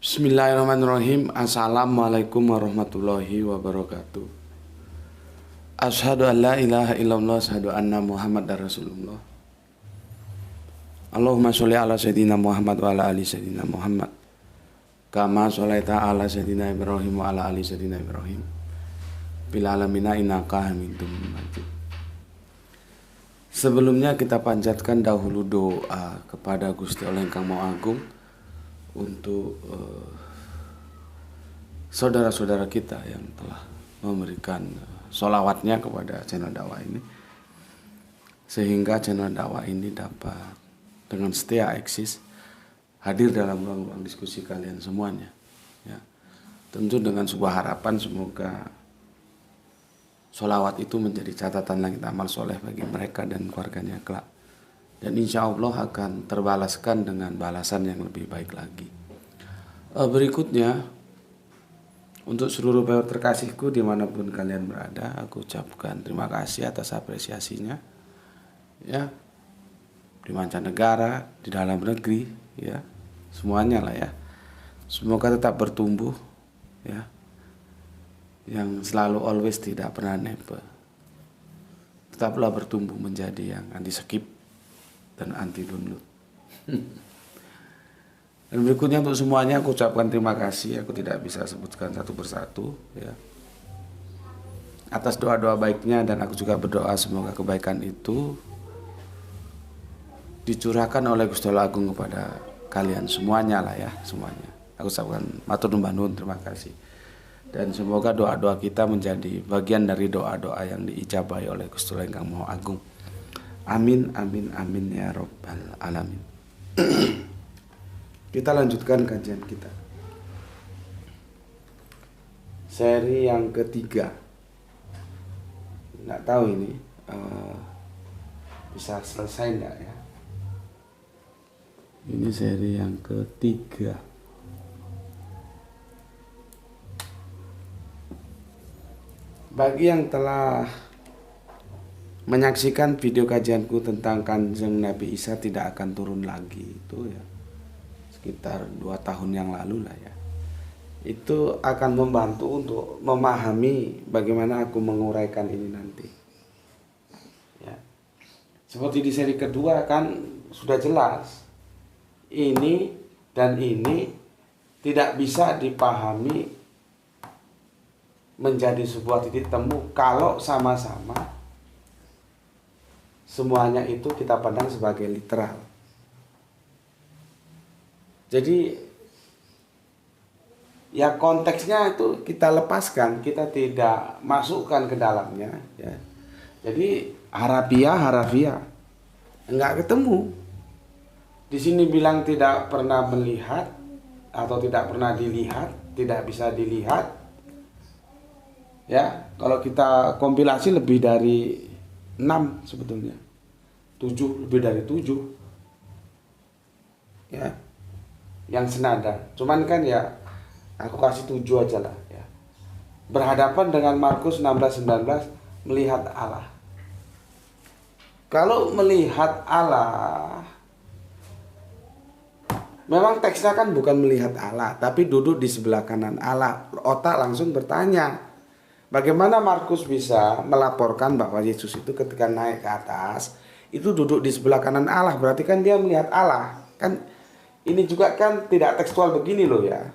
Bismillahirrahmanirrahim. Assalamualaikum warahmatullahi wabarakatuh. Asyhadu an la ilaha illallah, asyhadu anna Muhammadar Rasulullah. Allahumma sholli ala sayyidina Muhammad wa ala ali sayyidina Muhammad. Kama sholaita ala sayyidina Ibrahim wa ala ali sayyidina Ibrahim. Bil alamina innaka Hamidum Majid. Sebelumnya kita panjatkan dahulu doa kepada Gusti Allah Ingkang Maha Agung untuk saudara-saudara kita yang telah memberikan sholawatnya kepada channel dakwah ini, sehingga channel dakwah ini dapat dengan setia eksis hadir dalam ruang-ruang diskusi kalian semuanya, ya. Tentu dengan sebuah harapan semoga sholawat itu menjadi catatan langit amal soleh bagi mereka dan keluarganya kelak, dan insya Allah akan terbalaskan dengan balasan yang lebih baik lagi. Berikutnya, untuk seluruh viewer terkasihku dimanapun kalian berada, aku ucapkan terima kasih atas apresiasinya, ya, di mancanegara, di dalam negeri, ya, semuanya lah ya. Semoga tetap bertumbuh, ya, yang selalu always tidak pernah never. Tetaplah bertumbuh menjadi yang anti skip dan anti download. Dan berikutnya untuk semuanya aku ucapkan terima kasih. Aku tidak bisa sebutkan satu persatu, ya, atas doa-doa baiknya, dan aku juga berdoa semoga kebaikan itu dicurahkan oleh Gusti Allah Agung kepada kalian semuanya lah ya, semuanya. Aku ucapkan matur nuwun banun, terima kasih. Dan semoga doa-doa kita menjadi bagian dari doa-doa yang diijabahi oleh Gusti Allah Ingkang Maha Agung. Amin, amin, amin ya Rabbal Alamin. Kita lanjutkan kajian kita. Seri yang ketiga. Nggak tahu ini bisa selesai nggak ya. Ini seri yang ketiga. Bagi yang telah menyaksikan video kajianku tentang Kanjeng Nabi Isa tidak akan turun lagi, itu ya sekitar 2 tahun yang lalu lah ya, itu akan membantu untuk memahami bagaimana aku menguraikan ini nanti, ya. Seperti di seri kedua kan sudah jelas, ini dan ini tidak bisa dipahami menjadi sebuah titik temu kalau sama-sama semuanya itu kita pandang sebagai literal. Jadi ya konteksnya itu kita lepaskan, kita tidak masukkan ke dalamnya, ya. Jadi harafiah enggak ketemu. Di sini bilang tidak pernah melihat atau tidak pernah dilihat, tidak bisa dilihat. Ya, kalau kita kompilasi lebih dari 6 sebetulnya. 7, lebih dari 7. Ya. Yang senada. Cuman kan ya aku kasih 7 aja lah ya. Berhadapan dengan Markus 16:19, melihat Allah. Kalau melihat Allah, memang teksnya kan bukan melihat Allah, tapi duduk di sebelah kanan Allah. Otak langsung bertanya, bagaimana Markus bisa melaporkan bahwa Yesus itu ketika naik ke atas itu duduk di sebelah kanan Allah? Berarti kan dia melihat Allah. Kan ini juga kan tidak tekstual begini loh ya.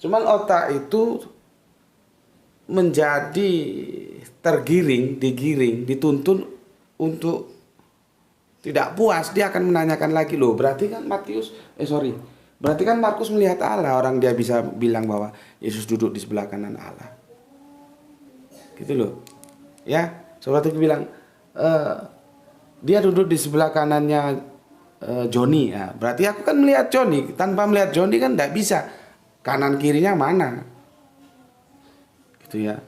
Cuman otak itu menjadi tergiring, digiring, dituntun untuk tidak puas. Dia akan menanyakan lagi, loh berarti kan berarti kan Markus melihat Allah, orang dia bisa bilang bahwa Yesus duduk di sebelah kanan Allah. Gitu loh. Ya, seperti itu bilang dia duduk di sebelah kanannya Joni, ya, berarti aku kan melihat Joni. Tanpa melihat Joni kan tidak bisa, kanan kirinya mana, gitu ya.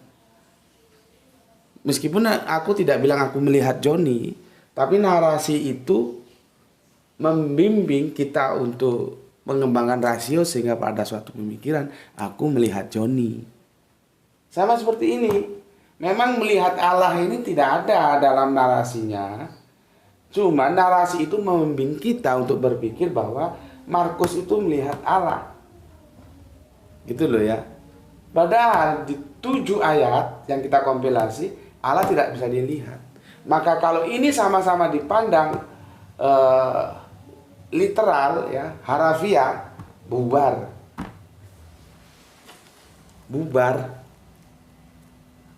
Meskipun aku tidak bilang aku melihat Joni, tapi narasi itu membimbing kita untuk mengembangkan rasio sehingga pada suatu pemikiran aku melihat Joni. Sama seperti ini, memang melihat Allah ini tidak ada dalam narasinya. Cuma narasi itu membimbing kita untuk berpikir bahwa Markus itu melihat Allah. Gitu loh ya. Padahal di 7 ayat yang kita kompilasi, Allah tidak bisa dilihat. Maka kalau ini sama-sama dipandang literal ya, harafiah, bubar.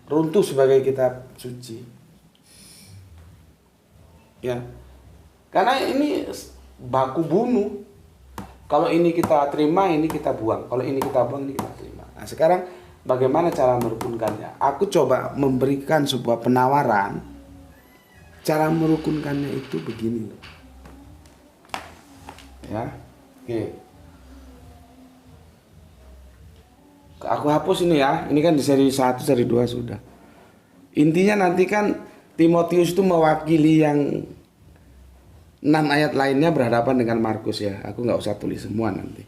Runtuh sebagai kitab suci. Ya. Karena ini baku bunuh. Kalau ini kita terima, ini kita buang. Kalau ini kita buang, ini kita terima. Nah, sekarang bagaimana cara merukunkannya? Aku coba memberikan sebuah penawaran. Cara merukunkannya itu begini loh. Ya. Oke. Aku hapus ini ya. Ini kan di seri 1, seri 2 sudah. Intinya nanti kan Timotius itu mewakili yang 6 ayat lainnya berhadapan dengan Markus ya. Aku nggak usah tulis semua nanti.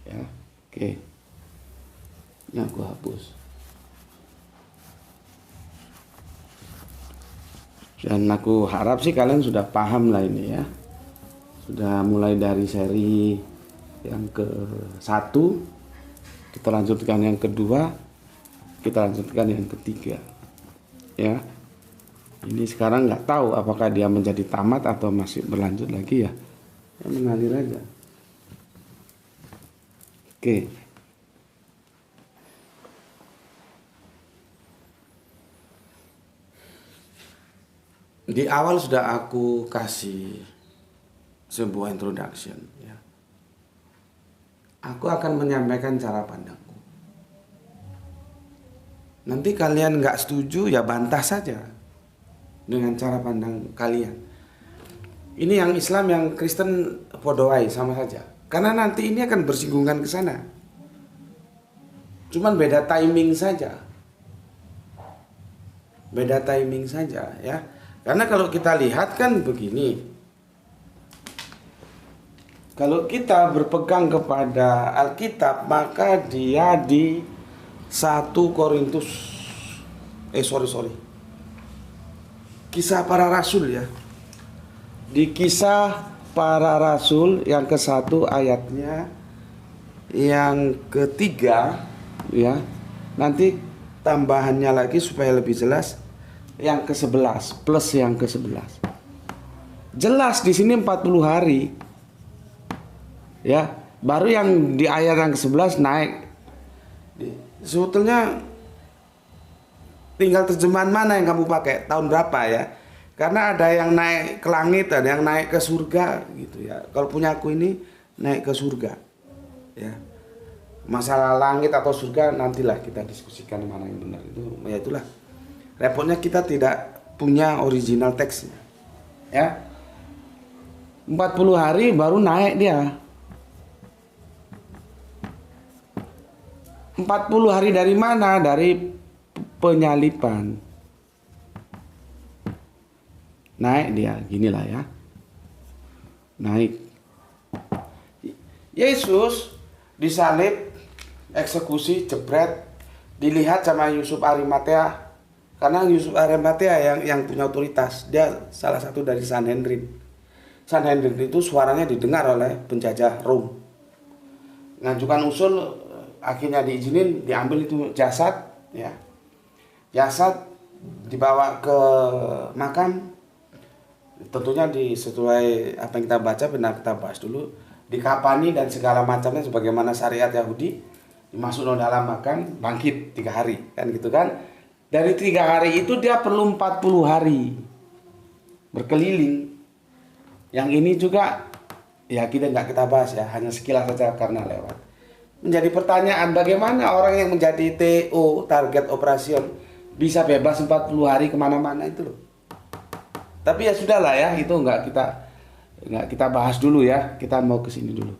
Ya, oke. Ini aku hapus. Dan aku harap sih kalian sudah paham lah ini ya. Sudah mulai dari seri yang ke-1, kita lanjutkan yang kedua, kita lanjutkan yang ketiga. Ya. Ini sekarang nggak tahu apakah dia menjadi tamat atau masih berlanjut lagi ya. Ya mengalir aja. Oke. Di awal sudah aku kasih sebuah introduction ya. Aku akan menyampaikan cara pandangku. Nanti kalian nggak setuju ya bantah saja dengan cara pandang kalian. Ini yang Islam, yang Kristen podoai sama saja. Karena nanti ini akan bersinggungan ke sana. Cuman beda timing saja. Beda timing saja ya. Karena kalau kita lihat kan begini. Kalau kita berpegang kepada Alkitab, maka dia di 1 Korintus Kisah Para Rasul ya. Di Kisah Para Rasul yang ke-1 ayatnya yang ke-3 ya. Nanti tambahannya lagi supaya lebih jelas yang ke-11 plus yang ke-11. Jelas di sini 40 hari. Ya, baru yang di ayat yang ke-11 naik. Sebetulnya tinggal terjemahan mana yang kamu pakai, tahun berapa ya? Karena ada yang naik ke langit, ada yang naik ke surga gitu ya. Kalau punya aku ini naik ke surga. Ya. Masalah langit atau surga nantilah kita diskusikan mana yang benar. Itu ya itulah. Repotnya kita tidak punya original teksnya. Ya. 40 hari baru naik dia. 40 hari dari mana? Dari penyalipan. Naik dia, ginilah ya. Naik. Yesus disalib, eksekusi, jebret, dilihat sama Yusuf Arimatea. Karena Yusuf Arimatea yang punya otoritas. Dia salah satu dari Sanhedrin. Sanhedrin itu suaranya didengar oleh penjajah Rom. Ngajukan usul, akhirnya diizinin, diambil itu jasad, ya. Jasad dibawa ke makam, tentunya sesuai apa yang kita baca, benar kita bahas dulu, dikapani dan segala macamnya sebagaimana syariat Yahudi, dimasukkan dalam makam, bangkit 3 hari, kan gitu kan. Dari 3 hari itu dia perlu 40 hari berkeliling. Yang ini juga ya nggak kita bahas ya, hanya sekilas saja karena lewat. Menjadi pertanyaan, bagaimana orang yang menjadi TO, target operation, bisa bebas 40 hari kemana-mana itu loh. Tapi ya sudahlah ya, itu nggak kita bahas dulu ya. Kita mau ke sini dulu.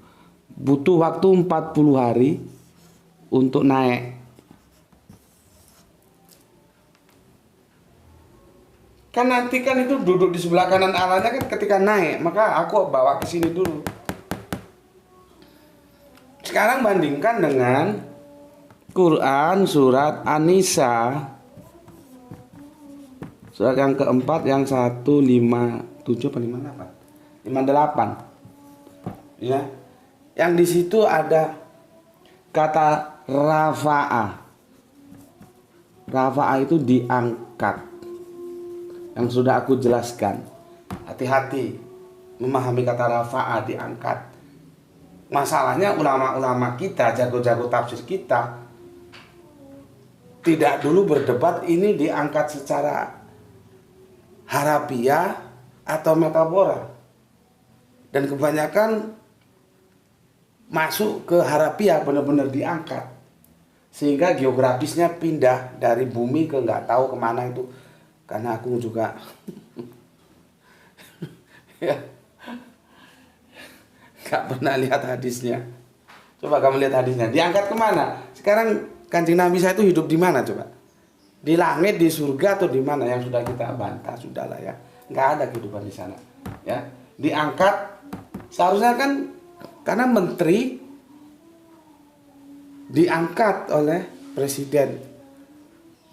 Butuh waktu 40 hari untuk naik. Kan nanti kan itu duduk di sebelah kanan Allahnya kan ketika naik. Maka aku bawa ke sini dulu. Sekarang bandingkan dengan Quran surat An-Nisa. Surat yang keempat yang 157 apa 58? 58. ya. Yang di situ ada kata rafa'a. Rafa'a itu diangkat. Yang sudah aku jelaskan. Hati-hati memahami kata rafa'a, diangkat. Masalahnya ulama-ulama kita, jago-jago tafsir kita, tidak dulu berdebat ini diangkat secara harafiah atau metafora. Dan kebanyakan masuk ke harafiah, benar-benar diangkat. Sehingga geografisnya pindah dari bumi ke nggak tahu kemana itu. Karena aku juga ya, nggak pernah lihat hadisnya. Coba kamu lihat hadisnya. Diangkat kemana? Sekarang Kanjeng Nabi saya itu hidup di mana coba? Di langit, di surga, atau di mana? Yang sudah kita bantah, sudahlah ya. Nggak ada kehidupan di sana. Ya, diangkat. Seharusnya kan karena menteri diangkat oleh presiden,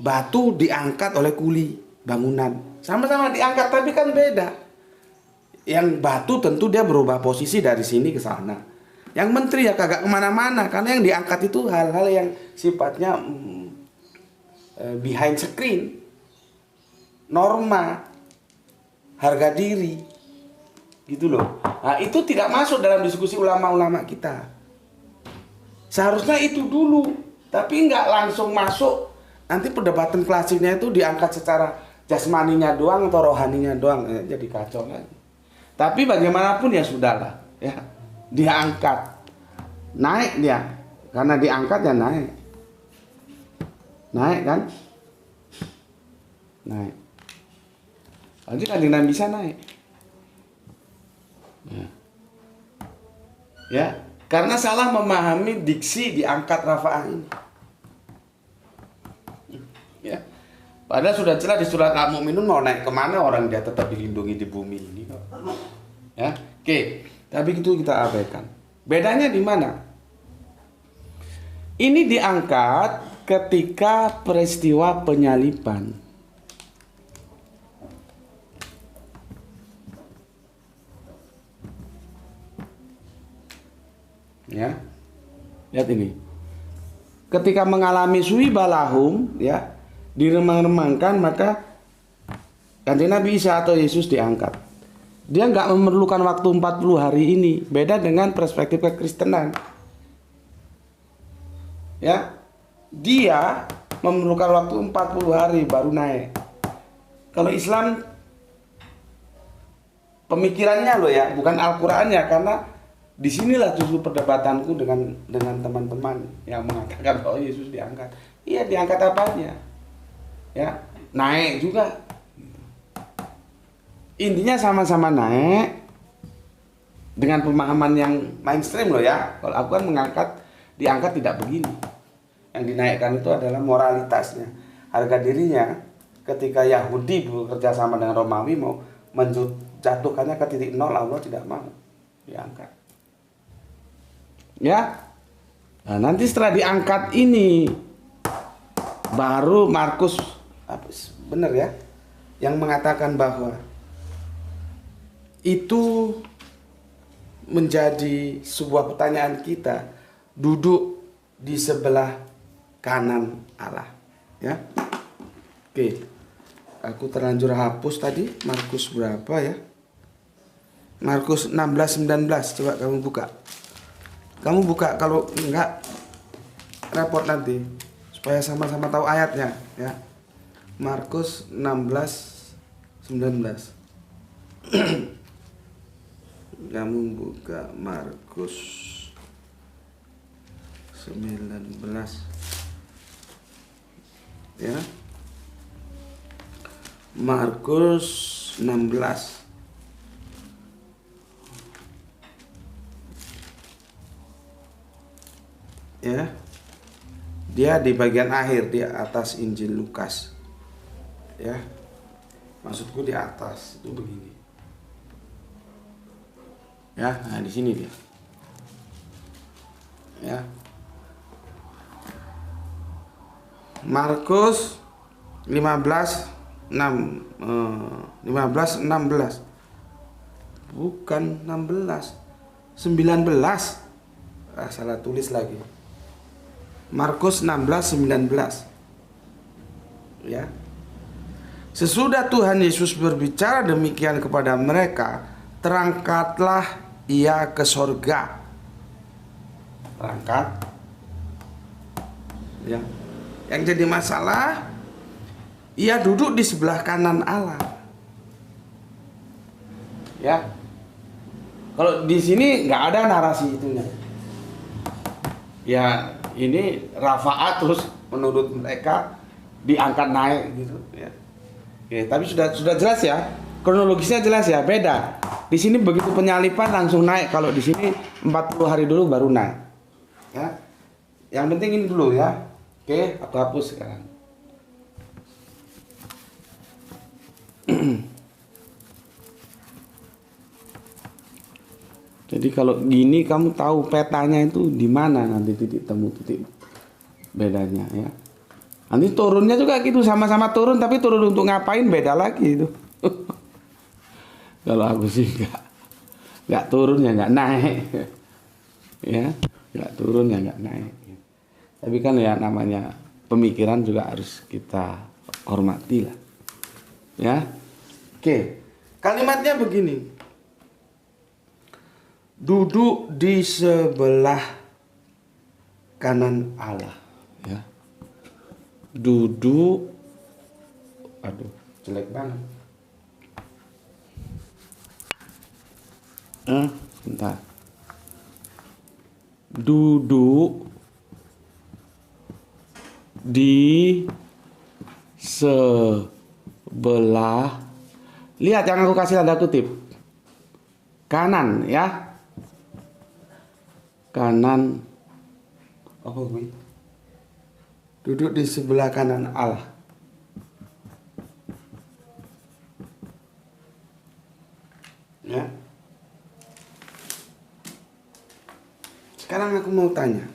batu diangkat oleh kuli bangunan, sama-sama diangkat tapi kan beda. Yang batu tentu dia berubah posisi dari sini ke sana. Yang menteri ya kagak kemana-mana, karena yang diangkat itu hal-hal yang sifatnya behind screen, norma, harga diri, gitu loh. Nah itu tidak masuk dalam diskusi ulama-ulama kita. Seharusnya itu dulu, tapi nggak langsung masuk. Nanti perdebatan klasiknya itu diangkat secara jasmaninya doang atau rohaninya doang, jadi kacau lagi. Tapi bagaimanapun ya sudahlah, ya dia angkat, naik dia, karena diangkat ya naik, naik kan, naik. Jadi Kanjeng Nabi bisa naik, ya. Karena salah memahami diksi diangkat rafa'ah ini. Ya. Padahal sudah jelas di surat Al-Mu'minun mau naik kemana orang dia tetap dilindungi di bumi ini. Ya, oke. Tapi itu kita abaikan. Bedanya di mana? Ini diangkat ketika peristiwa penyaliban. Ya, lihat ini. Ketika mengalami suibalahum, ya, diremang-remangkan, maka Kanjeng Nabi Isa atau Yesus diangkat. Dia nggak memerlukan waktu 40 hari ini. Beda dengan perspektif kekristenan. Ya, dia memerlukan waktu 40 hari baru naik. Kalau Islam pemikirannya loh ya, bukan Al-Qur'annya, karena disinilah justru perdebatanku dengan teman-teman yang mengatakan bahwa Yesus diangkat. Iya, diangkat apanya? Ya, naik juga. Intinya sama-sama naik dengan pemahaman yang mainstream loh ya. Kalau aku kan diangkat tidak begini. Yang dinaikkan itu adalah moralitasnya, harga dirinya. Ketika Yahudi bekerja sama dengan Romawi mau menjatuhkannya ke titik nol, Allah tidak mau, diangkat. Ya, nah, nanti setelah diangkat ini baru Markus benar ya yang mengatakan bahwa itu menjadi sebuah pertanyaan kita, duduk di sebelah kanan Allah. Ya, oke, aku terlanjur hapus tadi Markus berapa ya? Markus 16:19, coba kamu buka. Kamu buka, kalau enggak repot nanti, supaya sama-sama tahu ayatnya ya. Markus 16:19. Kamu buka Markus 19 ya. Markus 16. Ya, dia di bagian akhir, di atas Injil Lukas. Ya, maksudku di atas itu begini. Ya, nah di sini dia. Ya, Markus 15:16. Bukan 16. 19. Salah tulis lagi. Markus 16:19. Ya. Sesudah Tuhan Yesus berbicara demikian kepada mereka, terangkatlah ia ke sorga. Terangkat. Ya. Yang jadi masalah, ia duduk di sebelah kanan Allah. Ya. Kalau di sini nggak ada narasi itunya. Ya, ini rafa'at terus menurut mereka diangkat naik gitu ya. Oke, tapi sudah jelas ya. Kronologisnya jelas ya, beda. Di sini begitu penyalipan langsung naik, kalau di sini 40 hari dulu baru naik. Ya. Yang penting ini dulu ya. Oke, aku hapus sekarang. Jadi kalau gini kamu tahu petanya itu di mana nanti titik temu titik bedanya ya. Nanti turunnya juga gitu, sama-sama turun tapi turun untuk ngapain beda lagi itu. Kalau aku sih nggak turun ya nggak naik, ya nggak turun ya nggak naik. Tapi kan ya namanya pemikiran juga harus kita hormati lah, ya. Oke, kalimatnya begini. Duduk di sebelah kanan Allah, ya. Duduk, aduh, jelek banget. Bentar. Duduk di sebelah, lihat yang aku kasih tanda kutip, kanan, ya. Kanan, apa gue? Duduk di sebelah kanan Allah. Ya. Sekarang aku mau tanya,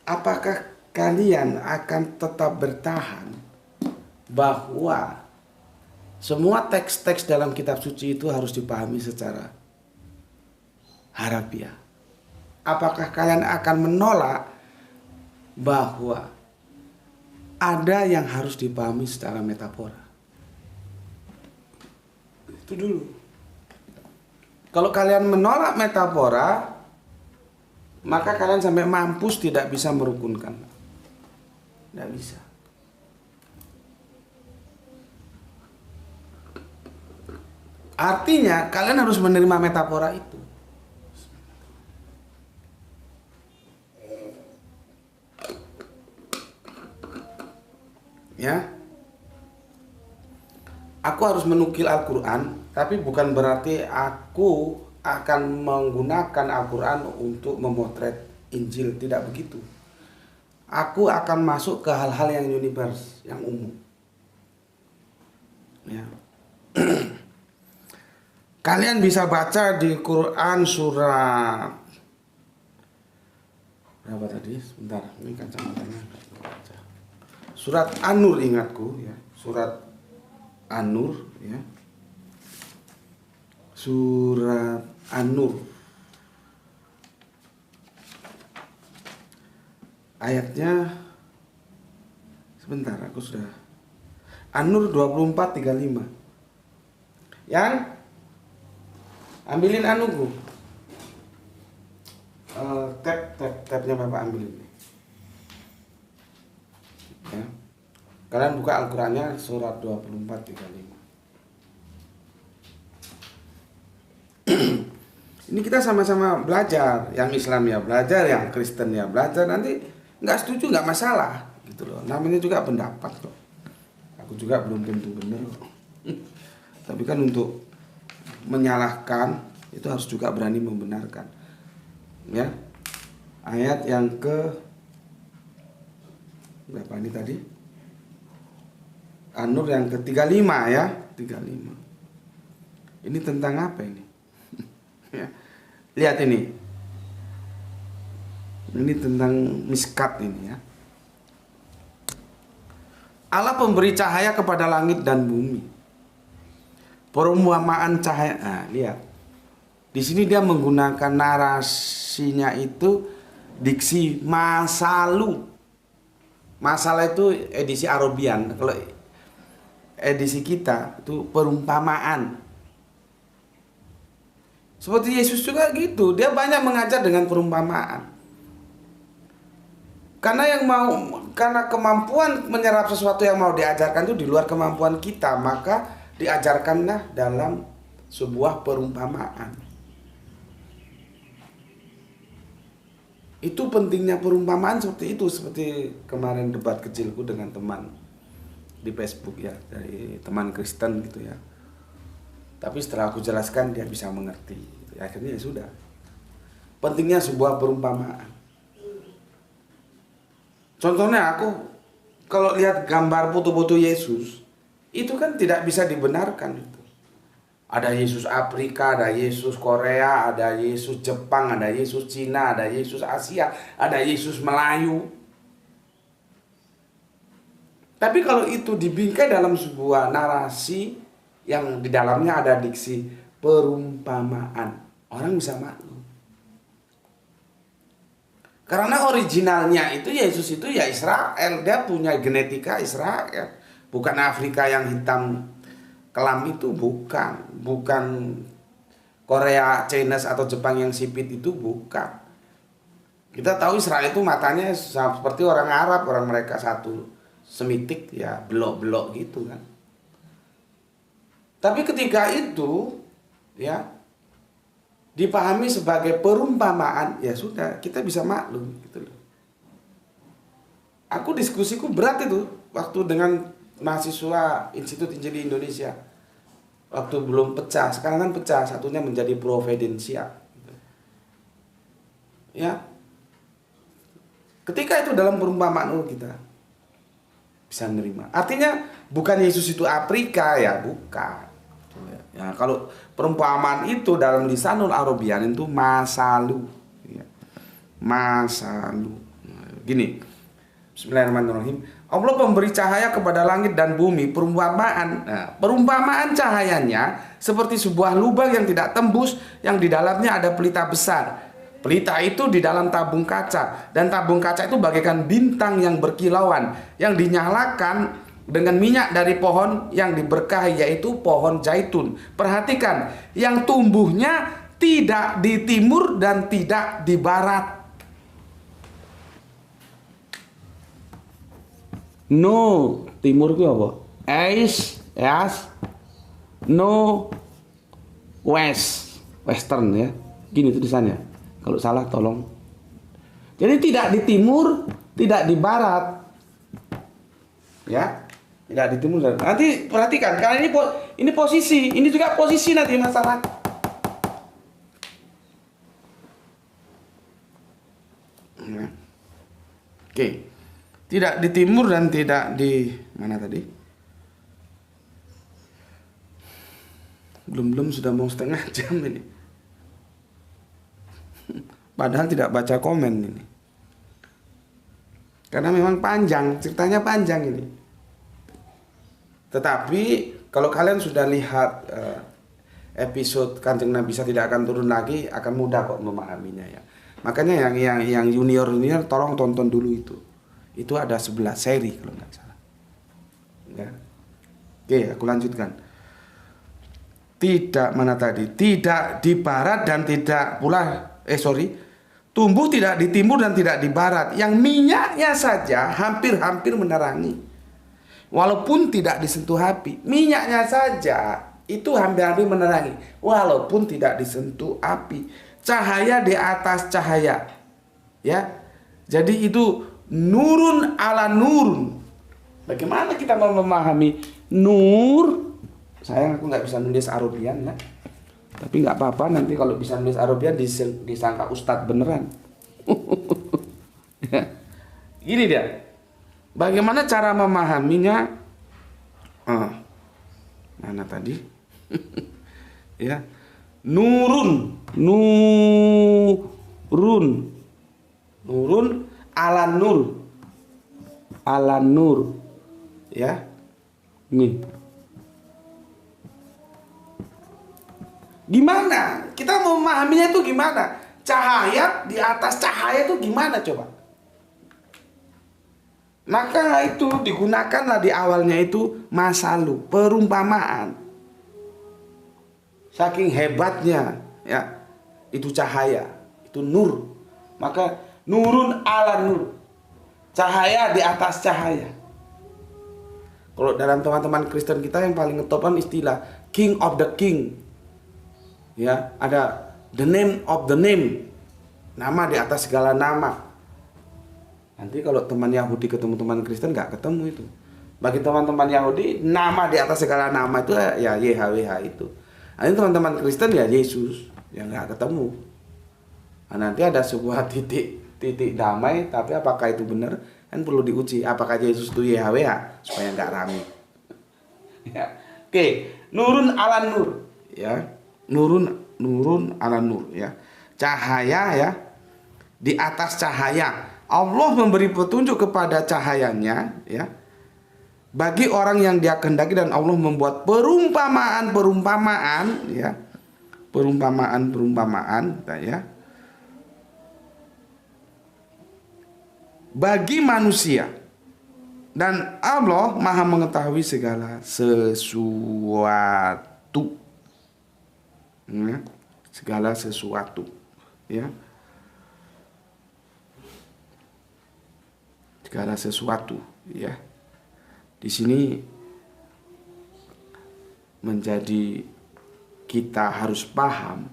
apakah kalian akan tetap bertahan bahwa semua teks-teks dalam kitab suci itu harus dipahami secara harafiah? Apakah kalian akan menolak bahwa ada yang harus dipahami secara metafora? Itu dulu. Kalau kalian menolak metafora, maka kalian sampai mampus tidak bisa merukunkan. Tidak bisa. Artinya kalian harus menerima metafora itu. Ya. Aku harus menukil Al-Quran, tapi bukan berarti aku akan menggunakan Al-Quran untuk memotret Injil. Tidak begitu. Aku akan masuk ke hal-hal yang universe, yang umum. Ya. Kalian bisa baca di Quran surat berapa tadi? Sebentar, ini kacamatanya. Surat An-Nur, ingatku ya. Surat An-Nur ya. Surat An-Nur. Ayatnya sebentar, aku sudah. An-Nur 24:35. Yang ambilin anuku. Tabnya Bapak ambilin. Ya. Kalian buka Al-Qurannya surat 24:35. Ini kita sama-sama belajar, yang Islam ya belajar, yang Kristen ya belajar. Nanti nggak setuju nggak masalah, gitu loh. Namanya juga pendapat kok. Aku juga belum tentu benar. Tapi kan untuk menyalahkan itu harus juga berani membenarkan. Ya. Ayat yang ke berapa ini tadi? An-Nur yang ke-35 ya, 35. Ini tentang apa ini? Ya. Lihat ini. Ini tentang miskat ini ya. Allah pemberi cahaya kepada langit dan bumi. Perumpamaan cahaya. Nah, lihat. Di sini dia menggunakan narasinya itu diksi masalu. Masalah itu edisi Arabian. Kalau edisi kita itu perumpamaan. Seperti Yesus juga gitu. Dia banyak mengajar dengan perumpamaan. Karena kemampuan menyerap sesuatu yang mau diajarkan itu di luar kemampuan kita, maka diajarkanlah dalam sebuah perumpamaan. Itu pentingnya perumpamaan seperti itu, seperti kemarin debat kecilku dengan teman di Facebook ya, dari teman Kristen gitu ya. Tapi setelah aku jelaskan dia bisa mengerti. Akhirnya ya sudah. Pentingnya sebuah perumpamaan. Contohnya aku kalau lihat gambar foto-foto Yesus, itu kan tidak bisa dibenarkan itu. Ada Yesus Afrika, ada Yesus Korea, ada Yesus Jepang, ada Yesus Cina, ada Yesus Asia, ada Yesus Melayu. Tapi kalau itu dibingkai dalam sebuah narasi yang di dalamnya ada diksi perumpamaan, orang bisa maklum. Karena originalnya itu Yesus itu ya Israel, dia punya genetika Israel, bukan Afrika yang hitam kelam itu, bukan Korea, Chinese atau Jepang yang sipit itu, bukan. Kita tahu Israel itu matanya seperti orang Arab, orang mereka satu semitik ya, belok-belok gitu kan. Tapi ketika itu ya dipahami sebagai perumpamaan, ya sudah, kita bisa maklum gitu loh. Aku diskusiku berat itu waktu dengan mahasiswa Institut Injili Indonesia waktu belum pecah. Sekarang kan pecah, satunya menjadi Providensia ya. Ketika itu dalam perumpamaan kita bisa menerima. Artinya bukan Yesus itu Afrika ya, bukan ya. Kalau perumpamaan itu dalam lisanul Arabian itu masalu ya. Masalu gini. Bismillahirrahmanirrahim. Allah memberi cahaya kepada langit dan bumi, perumpamaan. Nah, perumpamaan cahayanya seperti sebuah lubang yang tidak tembus, yang di dalamnya ada pelita besar. Pelita itu di dalam tabung kaca, dan tabung kaca itu bagaikan bintang yang berkilauan, yang dinyalakan dengan minyak dari pohon yang diberkahi, yaitu pohon zaitun. Perhatikan, yang tumbuhnya tidak di timur dan tidak di barat. No, timur itu apa? East, yes. No, west, western ya. Gini tulisannya. Kalau salah tolong. Jadi tidak di timur, tidak di barat. Ya, tidak di timur. Nanti perhatikan, karena ini posisi, ini juga posisi nanti masalah. Oke. Tidak di timur dan tidak di mana tadi? Belum sudah mau setengah jam ini. Padahal tidak baca komen ini. Karena memang panjang, ceritanya panjang ini. Tetapi kalau kalian sudah lihat episode Kanjeng Nabi Isa tidak akan turun lagi, akan mudah kok memahaminya ya. Makanya yang junior tolong tonton dulu itu. Itu ada 11 seri kalau nggak salah ya. Oke, aku lanjutkan. Tidak, mana tadi? Tidak di barat dan tidak pula tumbuh tidak di timur dan tidak di barat, yang minyaknya saja hampir-hampir menerangi walaupun tidak disentuh api. Minyaknya saja itu hampir-hampir menerangi walaupun tidak disentuh api. Cahaya di atas cahaya ya. Jadi itu nurun ala nurun. Bagaimana kita mau memahami nur? Sayang aku nggak bisa nulis Arabian ya. Tapi nggak apa-apa, nanti kalau bisa nulis Arabian disangka ustadz beneran. Gini dia. Bagaimana cara memahaminya? Mana tadi? Ya. Nurun ala nur ya. Nih Gimana? Kita mau memahaminya itu gimana? Cahaya di atas cahaya itu gimana coba? Maka itu digunakanlah di awalnya itu masalu, perumpamaan. Saking hebatnya ya, itu cahaya, itu nur. Maka nurun ala nur. Cahaya di atas cahaya. Kalau dalam teman-teman Kristen kita yang paling ngetop kan istilah King of the King. Ya, ada the name of the name. Nama di atas segala nama. Nanti kalau teman Yahudi ketemu teman Kristen nggak ketemu itu. Bagi teman-teman Yahudi, nama di atas segala nama itu ya YHWH itu. Nanti teman-teman Kristen ya Yesus, yang nggak ketemu. Nah, nanti ada sebuah titik damai, tapi apakah itu benar? Kan perlu diuji. Apakah Yesus itu YHWH supaya nggak rame. Ya. Oke, nurun ala nur, ya. Nurun ala nur, ya. Cahaya, ya. Di atas cahaya. Allah memberi petunjuk kepada cahayanya, ya. Bagi orang yang Dia kehendaki, dan Allah membuat perumpamaan, ya. Perumpamaan, ya. Bagi manusia. Dan Allah Maha mengetahui segala sesuatu. Ya, segala sesuatu, ya, segala sesuatu, ya. Di sini menjadi kita harus paham,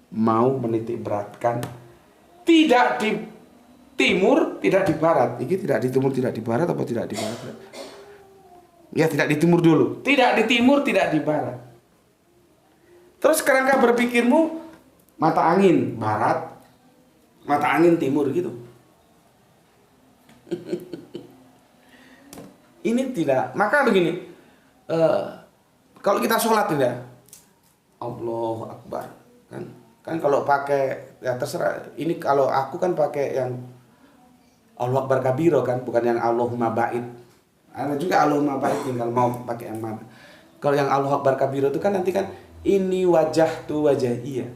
mau menitik beratkan, tidak di timur, tidak di barat. Ini tidak di timur, tidak di barat, apa tidak di barat? Ya, tidak di timur dulu. Tidak di timur, tidak di barat. Terus kerangka berpikirmu mata angin barat, mata angin timur gitu. Ini tidak. Maka begini, kalau kita sholat tidak, Allahu Akbar, kan kalau pakai ya terserah. Ini kalau aku kan pakai yang Allahu Akbar kabiro kan, bukan yang Allahumma ba'id. Ada juga Allahumma ba'id, tinggal mau pakai yang mana. Kalau yang Allahu Akbar kabiro itu kan nanti kan ini wajah tu wajah iya.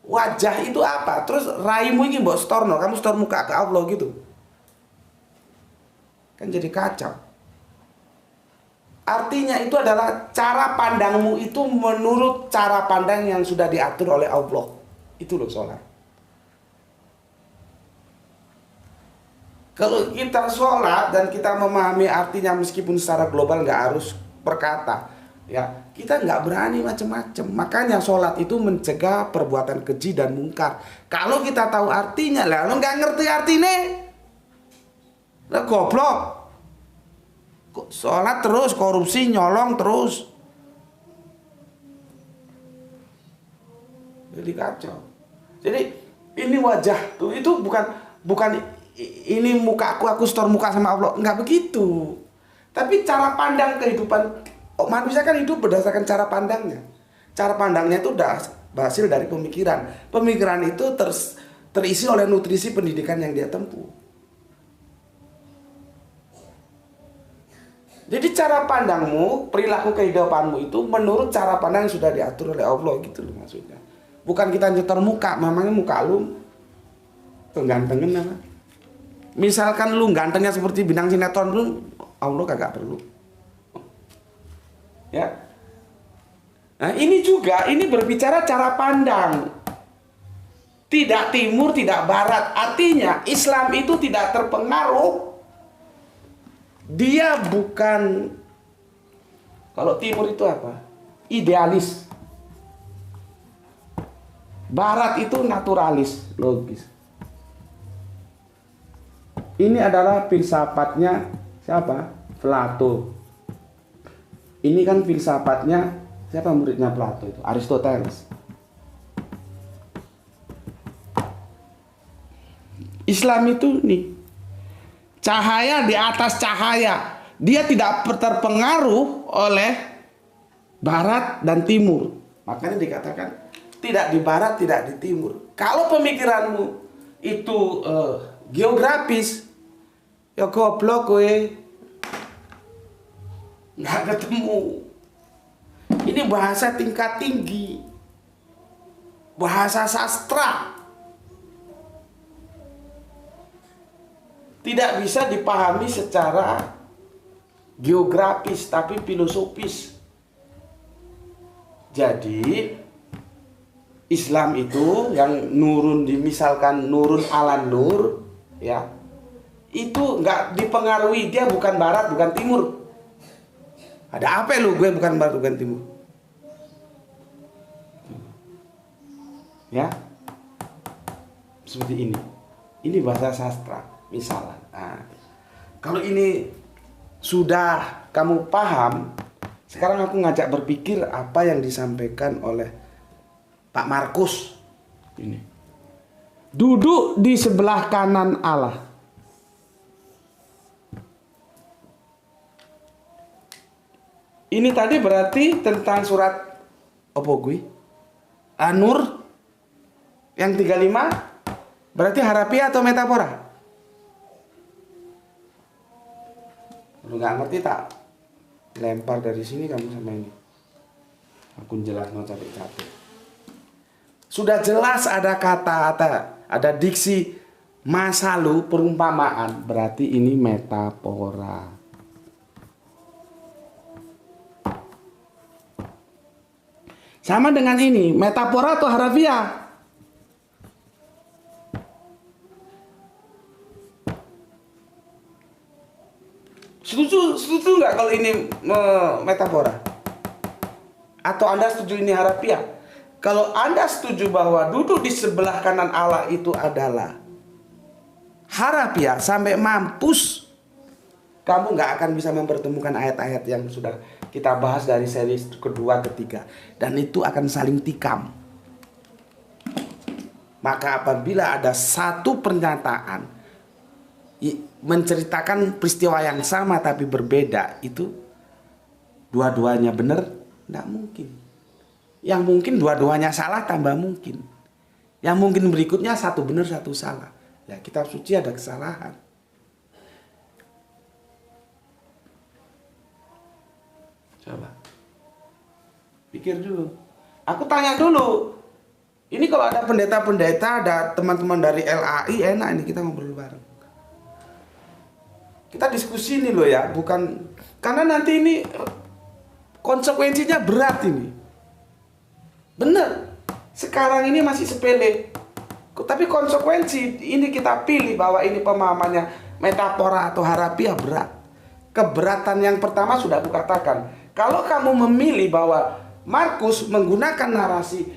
Wajah itu apa? Terus raimu ini mbok storno, kamu store muka ke Allah gitu. Kan jadi kacau. Artinya itu adalah cara pandangmu itu menurut cara pandang yang sudah diatur oleh Allah. Itu loh sholat. Kalau kita sholat dan kita memahami artinya meskipun secara global nggak harus berkata, ya kita nggak berani macam-macam. Makanya sholat itu mencegah perbuatan keji dan mungkar. Kalau kita tahu artinya, lalu nggak ngerti artinya, lah goblok. Sholat terus korupsi, nyolong terus, jadi kacau. Jadi ini wajah tuh itu bukan ini muka aku store muka sama Allah, nggak begitu. Tapi cara pandang kehidupan. Manusia kan hidup berdasarkan cara pandangnya. Cara pandangnya itu hasil dari pemikiran. Pemikiran itu terisi oleh nutrisi pendidikan yang dia tempuh. Jadi cara pandangmu, perilaku kehidupanmu itu menurut cara pandang yang sudah diatur oleh Allah gitu loh maksudnya. Bukan kita nyetor muka, memangnya muka lu gantengin apa? Misalkan lu gantengnya seperti bintang sinetron lu, Allah kagak perlu. Ya. Nah, ini juga berbicara cara pandang. Tidak timur, tidak barat. Artinya Islam itu tidak terpengaruh. Dia bukan, kalau timur itu apa? Idealis. Barat itu naturalis, logis. Ini adalah filsafatnya siapa? Plato. Ini kan filsafatnya siapa muridnya Plato itu? Aristoteles. Islam itu nih cahaya di atas cahaya. Dia tidak terpengaruh oleh barat dan timur. Makanya dikatakan tidak di barat, tidak di timur. Kalau pemikiranmu itu geografis, ya goblok kowe. Nggak ketemu. Ini bahasa tingkat tinggi, bahasa sastra. Tidak bisa dipahami secara geografis, tapi filosofis. Jadi Islam itu yang nurun, misalkan nurun ala nur, ya, itu nggak dipengaruhi, dia bukan barat, bukan timur. Ada apa lu, gue bukan barat, bukan timur? Ya, seperti ini. Ini bahasa sastra, misalnya. Nah, kalau ini sudah kamu paham, sekarang aku ngajak berpikir apa yang disampaikan oleh Pak Markus. Ini. Duduk di sebelah kanan Allah. Ini tadi berarti tentang surat apa gue? An-Nur yang 35 berarti harafiah atau metafora? Lu nggak ngerti tak? Lempar dari sini kamu sama ini. Aku jelas mau capek-capek. Sudah jelas ada kata-kata, ada diksi masa lalu, perumpamaan, berarti ini metafora. Sama dengan ini, metafora atau harafiah? Setuju nggak kalau ini metafora? Atau Anda setuju ini harafiah? Kalau Anda setuju bahwa duduk di sebelah kanan Allah itu adalah harafiah sampai mampus, kamu nggak akan bisa mempertemukan ayat-ayat yang sudah kita bahas dari seri kedua, ketiga. Dan itu akan saling tikam. Maka apabila ada satu pernyataan menceritakan peristiwa yang sama tapi berbeda, itu dua-duanya benar, tidak mungkin. Yang mungkin dua-duanya salah tambah mungkin. Yang mungkin berikutnya satu benar satu salah. Ya, kitab suci ada kesalahan. Coba pikir dulu. Aku tanya dulu. Ini kalau ada pendeta-pendeta, ada teman-teman dari LAI, enak ini kita ngobrol bareng. Kita diskusi ini loh ya, bukan karena nanti ini konsekuensinya berat ini. Bener. Sekarang ini masih sepele. Tapi konsekuensi ini kita pilih bahwa ini pemahamannya metafora atau harafiah berat. Keberatan yang pertama sudah aku katakan. Kalau kamu memilih bahwa Markus menggunakan narasi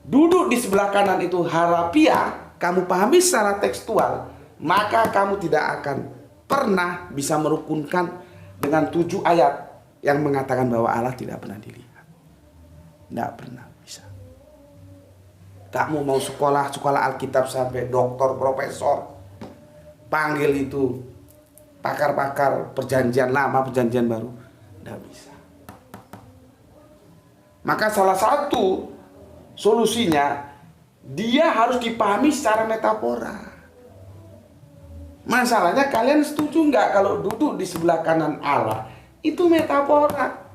duduk di sebelah kanan itu harafiah, kamu pahami secara tekstual, maka kamu tidak akan pernah bisa merukunkan dengan 7 ayat yang mengatakan bahwa Allah tidak pernah dilihat. Tidak pernah bisa. Kamu mau sekolah Alkitab sampai doktor, profesor, panggil itu pakar-pakar perjanjian lama, perjanjian baru, tidak bisa. Maka salah satu solusinya, dia harus dipahami secara metafora. Masalahnya kalian setuju nggak kalau duduk di sebelah kanan Allah itu metafora?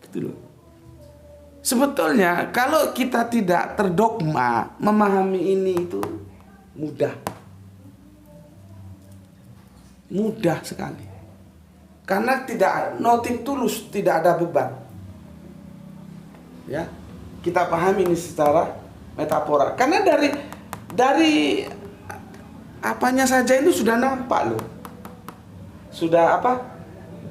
Gitu loh. Sebetulnya kalau kita tidak terdogma, memahami ini itu mudah. Mudah sekali. Karena tidak nothing tulus, tidak ada beban. Ya, kita pahami ini secara metafora. Karena dari apanya saja itu sudah nampak loh. Sudah apa?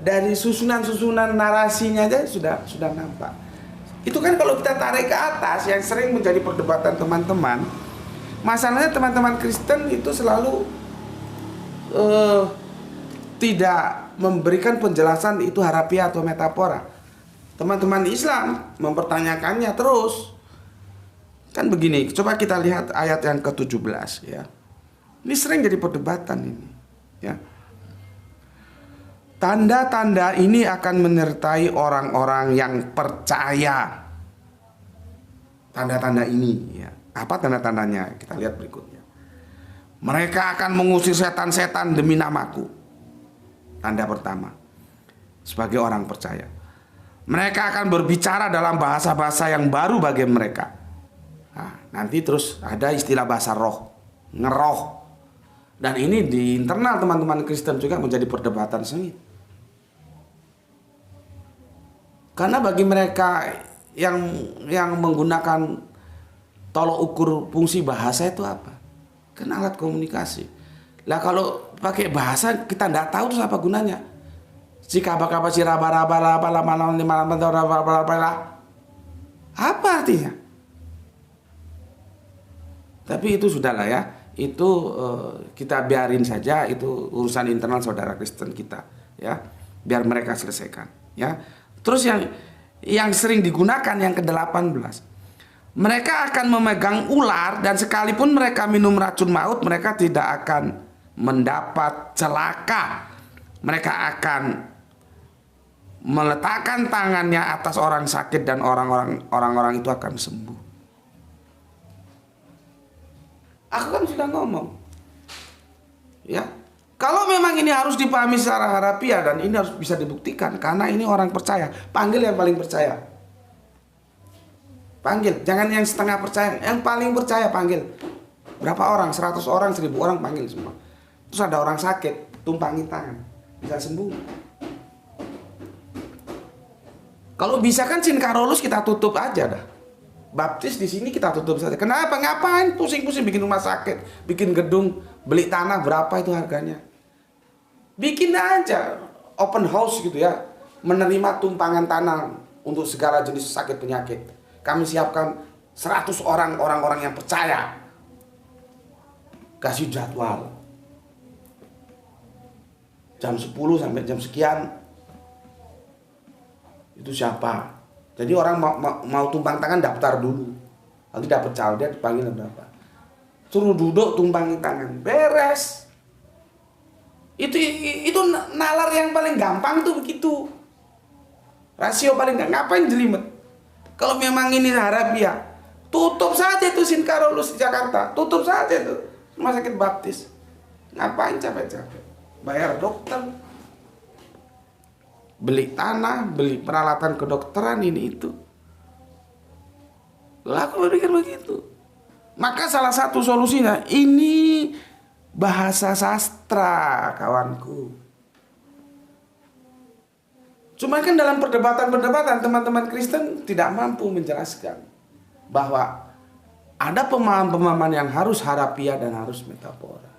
Dari susunan-susunan narasinya aja sudah nampak. Itu kan kalau kita tarik ke atas yang sering menjadi perdebatan teman-teman. Masalahnya teman-teman Kristen itu selalu tidak memberikan penjelasan itu harafiah atau metafora. Teman-teman Islam mempertanyakannya terus. Kan begini, coba kita lihat ayat yang ke-17 ya. Ini sering jadi perdebatan ini, ya. Tanda-tanda ini akan menyertai orang-orang yang percaya. Tanda-tanda ini ya. Apa tanda-tandanya? Kita lihat berikutnya. Mereka akan mengusir setan-setan demi namaku. Tanda pertama. sebagai orang percaya. Mereka akan berbicara dalam bahasa-bahasa yang baru bagi mereka. Nah, nanti terus ada istilah bahasa roh, ngeroh. Dan ini di internal teman-teman Kristen juga menjadi perdebatan sengit. Karena bagi mereka yang menggunakan tolok ukur fungsi bahasa itu apa? Kan alat komunikasi. Lah kalau pakai bahasa kita tidak tahu terus apa gunanya? Jika apa si raba-raba apa artinya? Tapi itu sudahlah ya. Itu kita biarin saja, itu urusan internal saudara Kristen kita, ya. Biar mereka selesaikan, ya. Terus yang sering digunakan yang ke-18. Mereka akan memegang ular dan sekalipun mereka minum racun maut, mereka tidak akan mendapat celaka. Mereka akan meletakkan tangannya atas orang sakit dan orang-orang itu akan sembuh. Aku kan sudah ngomong, ya. Kalau memang ini harus dipahami secara harafiah dan ini harus bisa dibuktikan karena ini orang percaya, panggil yang paling percaya. Panggil, jangan yang setengah percaya, yang paling percaya panggil. Berapa orang? 100 orang, 1000 orang panggil semua. Terus ada orang sakit, tumpangin tangan, bisa sembuh. Kalau bisa kan Sin Carolus kita tutup aja dah. Baptis di sini kita tutup saja. Kenapa? Ngapain pusing-pusing bikin rumah sakit, bikin gedung, beli tanah berapa itu harganya? Bikin aja open house gitu ya, menerima tumpangan tanah untuk segala jenis sakit penyakit. Kami siapkan 100 orang-orang yang percaya. Kasih jadwal. Jam 10 sampai jam sekian. Itu siapa? Jadi orang mau tumpang tangan daftar dulu. Nanti dapat calon dia dipanggil berapa. Suruh duduk tumpangin tangan. Beres. Itu nalar yang paling gampang tuh begitu. Rasio paling ngapain jelimet. Kalau memang ini harafiah, tutup saja itu Sin Carolus di Jakarta. Tutup saja itu rumah sakit Baptis. Ngapain capek-capek? Bayar dokter, beli tanah, beli peralatan kedokteran ini itu. Lah aku berpikir begitu. Maka salah satu solusinya ini bahasa sastra, kawanku. Cuma kan dalam perdebatan-perdebatan teman-teman Kristen tidak mampu menjelaskan bahwa ada pemahaman-pemahaman yang harus harafiah dan harus metafora.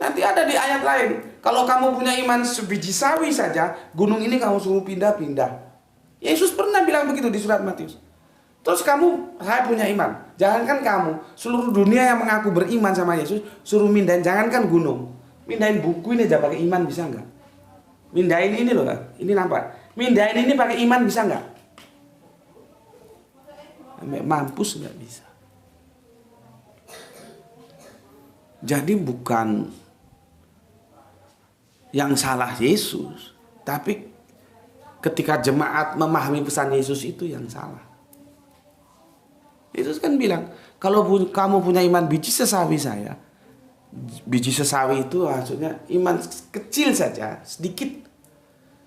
Nanti ada di ayat lain. Kalau kamu punya iman sebiji sawi saja, gunung ini kamu suruh pindah-pindah. Yesus pernah bilang begitu di surat Matius. Terus saya punya iman. Jangankan kamu, seluruh dunia yang mengaku beriman sama Yesus, suruh mindahin, jangankan gunung. Mindahin buku ini aja pakai iman bisa nggak? Mindahin ini loh, ini nampak. Mindahin ini pakai iman bisa nggak? Mampus nggak bisa. Jadi bukan yang salah Yesus, tapi ketika jemaat memahami pesan Yesus itu yang salah. Yesus kan bilang, kalau kamu punya iman biji sesawi saya, biji sesawi itu maksudnya iman kecil saja, sedikit.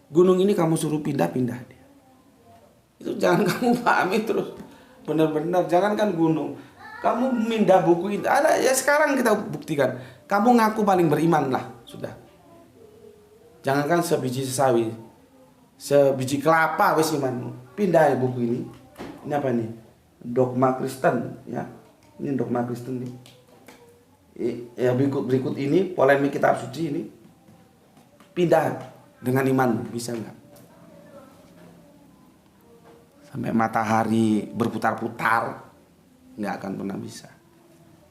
Gunung ini kamu suruh pindah-pindah dia. Itu jangan kamu pahami terus. Benar-benar jangankan gunung. Kamu mindah buku itu. Ada ya sekarang kita buktikan. Kamu ngaku paling beriman lah, sudah. Jangankan sebiji sesawi, sebiji kelapa wis imanmu. Pindah ya buku ini. Ini apa nih? Dogma Kristen ya. Ini dogma Kristen nih. Ya berikut ini polemik kitab suci ini. Pindah dengan iman bisa nggak? Sampai matahari berputar-putar nggak akan pernah bisa.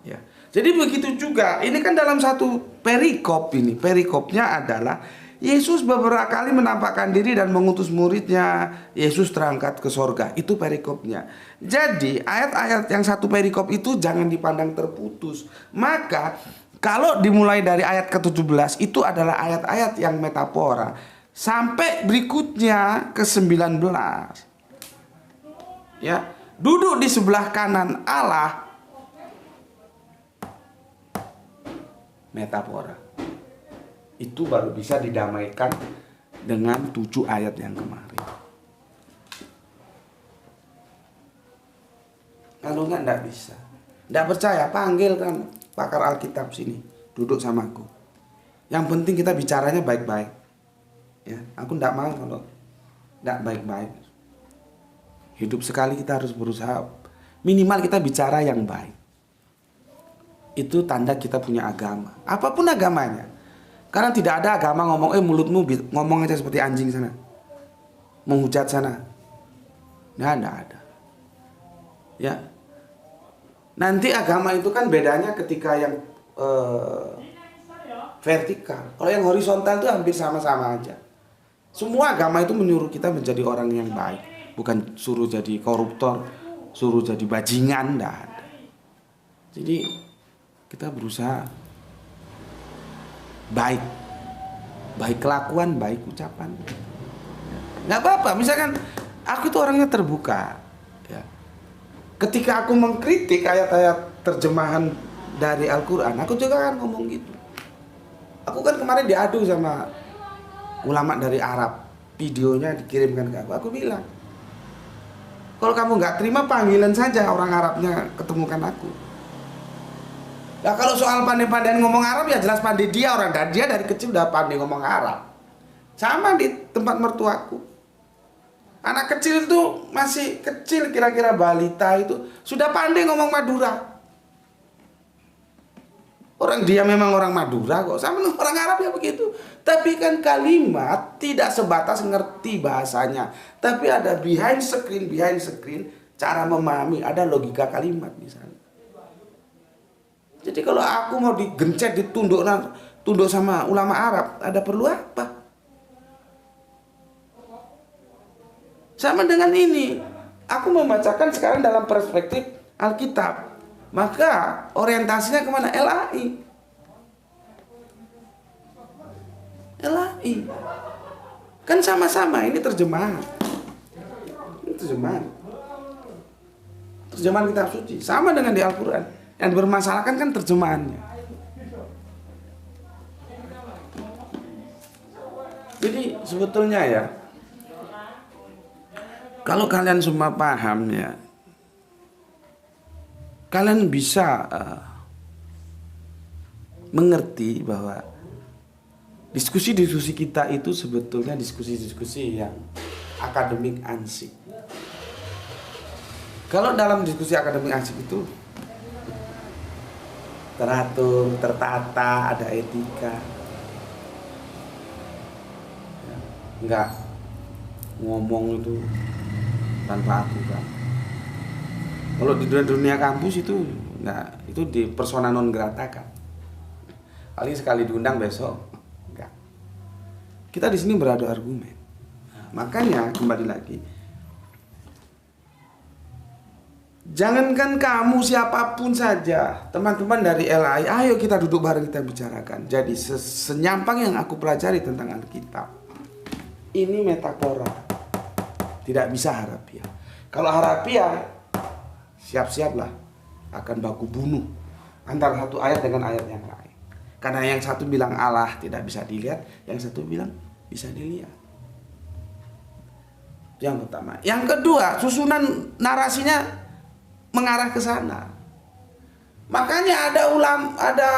Ya. Jadi begitu juga. Ini kan dalam satu perikop ini. Perikopnya adalah Yesus beberapa kali menampakkan diri dan mengutus muridnya. Yesus terangkat ke sorga. Itu perikopnya. Jadi ayat-ayat yang satu perikop itu jangan dipandang terputus. Maka kalau dimulai dari ayat ke-17 itu adalah ayat-ayat yang metafora. Sampai berikutnya ke-19. Ya, duduk di sebelah kanan Allah. Metafora. Itu baru bisa didamaikan dengan 7 ayat yang kemarin. Kalau enggak bisa. Enggak percaya, panggilkan pakar Alkitab sini, duduk sama aku. Yang penting kita bicaranya baik-baik. Ya, aku enggak mau kalau enggak baik-baik. Hidup sekali kita harus berusaha minimal kita bicara yang baik. Itu tanda kita punya agama. Apapun agamanya. Karena tidak ada agama ngomong, mulutmu ngomong aja seperti anjing sana. Menghujat sana. Nah, enggak ada. Ya. Nanti agama itu kan bedanya ketika yang vertikal. Kalau yang horizontal itu hampir sama-sama aja. Semua agama itu menyuruh kita menjadi orang yang baik. Bukan suruh jadi koruptor, suruh jadi bajingan, enggak ada. Jadi kita berusaha baik. Baik kelakuan, baik ucapan. Enggak apa-apa, misalkan aku itu orangnya terbuka. Ya. Ketika aku mengkritik ayat-ayat terjemahan dari Al-Quran, aku juga kan ngomong gitu. Aku kan kemarin diadu sama ulama dari Arab. Videonya dikirimkan ke aku. Aku bilang, kalau kamu nggak terima, panggilan saja orang Arabnya ketemukan aku. Nah kalau soal pandai-pandaian ngomong Arab ya jelas pandai dia, orang dan dia dari kecil udah pandai ngomong Arab. Sama di tempat mertuaku. Anak kecil itu masih kecil, kira-kira balita itu sudah pandai ngomong Madura. Orang dia memang orang Madura kok, sama orang Arab ya begitu. Tapi kan kalimat tidak sebatas ngerti bahasanya, tapi ada behind screen cara memahami, ada logika kalimat misalnya. Jadi kalau aku mau digencet, tunduk sama ulama Arab, ada perlu apa? Sama dengan ini, aku membacakan sekarang dalam perspektif Alkitab. Maka orientasinya kemana? LAI. Kan sama-sama, ini terjemahan. Terjemahan kitab suci. Sama dengan di Al-Quran. Yang bermasalahkan kan terjemahannya. Jadi sebetulnya ya, kalau kalian semua paham ya, kalian bisa mengerti bahwa diskusi-diskusi kita itu sebetulnya diskusi-diskusi yang akademik ansik. Kalau dalam diskusi akademik ansik itu teratur, tertata, ada etika. Enggak ngomong itu tanpa aturan. Kalau di dunia kampus itu enggak, itu di persona non grata kan. Paling sekali diundang besok enggak. Kita di sini beradu argumen. Nah, makanya kembali lagi, jangankan kamu, siapapun saja, teman-teman dari LAI, ayo kita duduk bareng, kita bicarakan. Jadi senyampang yang aku pelajari tentang Alkitab, ini metafora, tidak bisa harafiah. Kalau harafiah, siap-siaplah akan baku bunuh antara satu ayat dengan ayat yang lain. Karena yang satu bilang Allah tidak bisa dilihat, yang satu bilang bisa dilihat. Yang pertama. Yang kedua, susunan narasinya mengarah ke sana. Makanya ada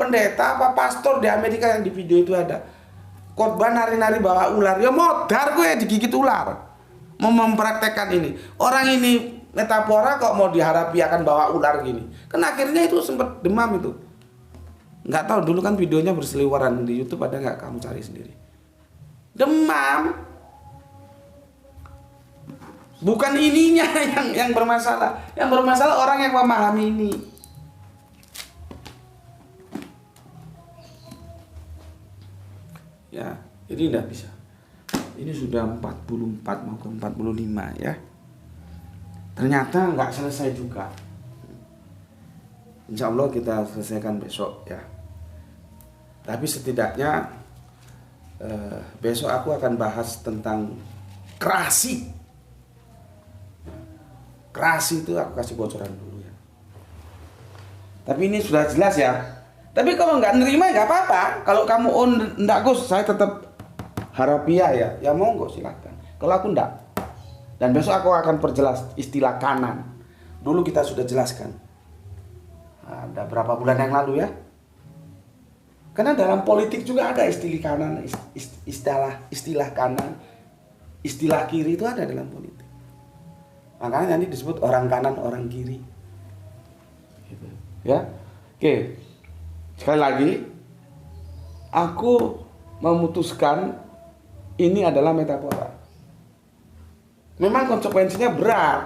pendeta apa pastor di Amerika yang di video itu ada khotbah nari-nari bawa ular. Ya modar gue digigit ular. Mau mempraktekkan ini. Orang ini metafora kok mau diharafiakan bawa ular gini. Kan akhirnya itu sempat demam itu. Nggak tahu dulu kan videonya berseliweran di YouTube, ada nggak, kamu cari sendiri. Demam. Bukan ininya yang bermasalah. Yang bermasalah orang yang memahami ini. Ya, jadi tidak bisa. Ini sudah 44 mau ke 45 ya. Ternyata nggak selesai juga. Insya Allah kita selesaikan besok ya. Tapi setidaknya besok aku akan bahas tentang kreasi. Kreasi itu aku kasih bocoran dulu ya. Tapi ini sudah jelas ya. Tapi kalau nggak nerima ya nggak apa-apa. Kalau kamu enggak Gus, saya tetap harafiah ya monggo silakan. Kalau aku enggak. Dan besok aku akan perjelas istilah kanan. Dulu kita sudah jelaskan. Ada berapa bulan yang lalu ya? Karena dalam politik juga ada istilah kanan, istilah kanan, istilah kiri itu ada dalam politik. Makanya nanti disebut orang kanan, orang kiri. Gitu. Ya, oke. Sekali lagi, aku memutuskan ini adalah metafora. Memang konsekuensinya berat.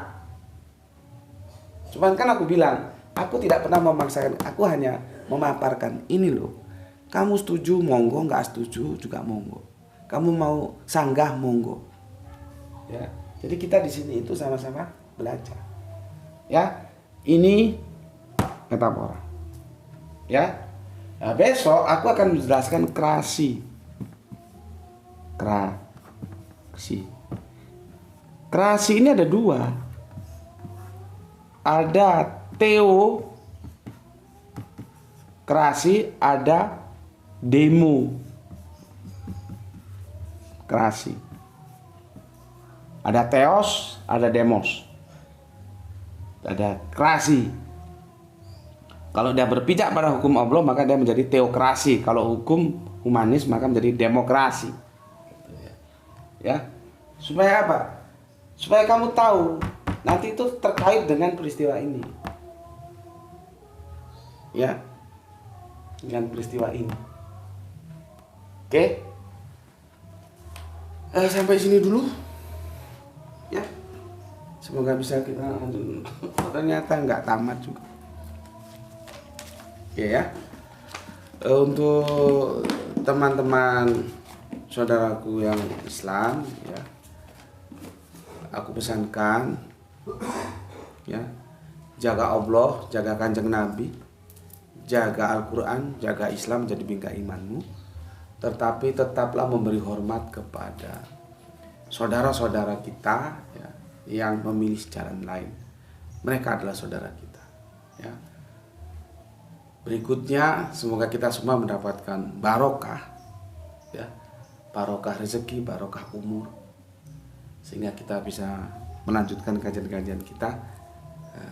Cuman kan aku bilang, aku tidak pernah memaksakan, aku hanya memaparkan ini loh. Kamu setuju monggo, nggak setuju juga monggo. Kamu mau sanggah monggo. Ya, jadi kita di sini itu sama-sama belajar. Ya, ini metafora. Ya, nah, besok aku akan menjelaskan kreasi. Kreasi ini ada dua. Ada teokrasi, ada demokrasi. Ada theos, ada demos. Ada kreasi. Kalau dia berpijak pada hukum Allah maka dia menjadi teokrasi. Kalau hukum humanis maka menjadi demokrasi. Ya, supaya apa? Supaya kamu tahu nanti itu terkait dengan peristiwa ini. Ya, dengan peristiwa ini. Oke, sampai sini dulu. Ya, semoga bisa kita lanjut. Ternyata nggak tamat juga. Oke ya. Untuk teman-teman saudaraku yang Islam, ya, aku pesankan, ya, jaga Allah, jaga kanjeng Nabi, jaga Al-Quran, jaga Islam jadi bingkai imanmu. Tetapi tetaplah memberi hormat kepada saudara-saudara kita, ya, yang memilih jalan lain. Mereka adalah saudara kita. Ya. Berikutnya, semoga kita semua mendapatkan barokah, ya, barokah rezeki, barokah umur, sehingga kita bisa melanjutkan kajian-kajian kita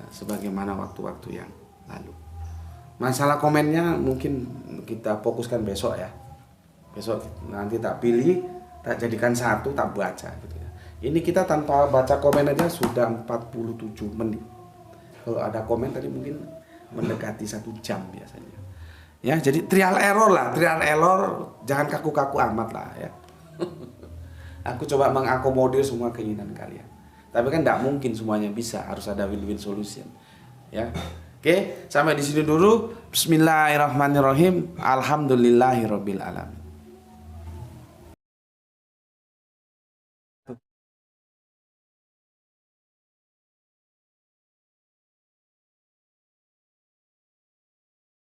sebagaimana waktu-waktu yang lalu. Masalah komennya mungkin kita fokuskan besok ya. Besok nanti tak pilih, tak jadikan satu, tak baca gitu ya. Ini kita tanpa baca komen aja sudah 47 menit. Kalau ada komen tadi mungkin mendekati 1 jam biasanya. Ya, jadi trial error, jangan kaku-kaku amat lah ya. Aku coba mengakomodir semua keinginan kalian. Tapi kan tidak mungkin semuanya bisa, harus ada win-win solution. Ya. Oke, sampai di sini dulu. Bismillahirrahmanirrahim. Alhamdulillahirabbil alamin.